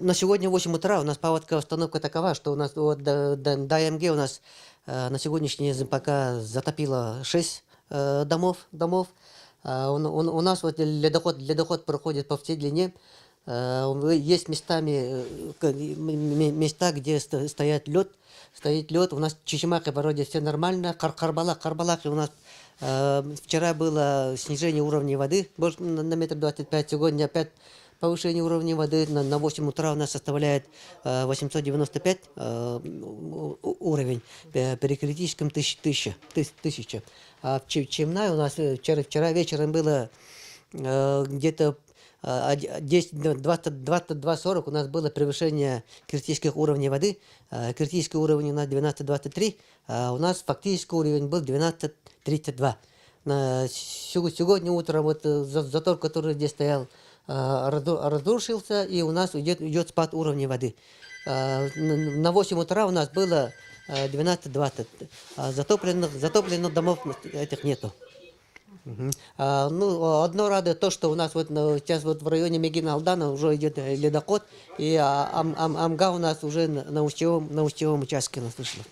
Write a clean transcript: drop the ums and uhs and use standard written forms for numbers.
на сегодня в 8 утра у нас паводковая установка такова, что у нас вот до МГ у нас на сегодняшний день пока затопило 6 домов. У нас вот ледоход проходит по всей длине. Есть места, где стоит лед. У нас Чичимака вроде все нормально. Карбалак у нас вчера было снижение уровня воды больше на метр 25. Сегодня опять повышение уровня воды на 8 утра у нас составляет 895 уровень, при критическом 1000. А в Чемнай у нас вчера вечером было где-то 22-40 у нас было превышение критических уровней воды. Критический уровень у нас 12-23, а у нас фактический уровень был 12-32. Сегодня утром вот затор, который здесь стоял, разрушился, и у нас идет спад уровня воды. На 8 утра у нас было 12-20. Затопленных домов этих нету. Ну, одно радует то, что у нас вот сейчас вот в районе Мегина-Алдана уже идет ледоход, и Амга у нас уже на устьевом участке, слышно.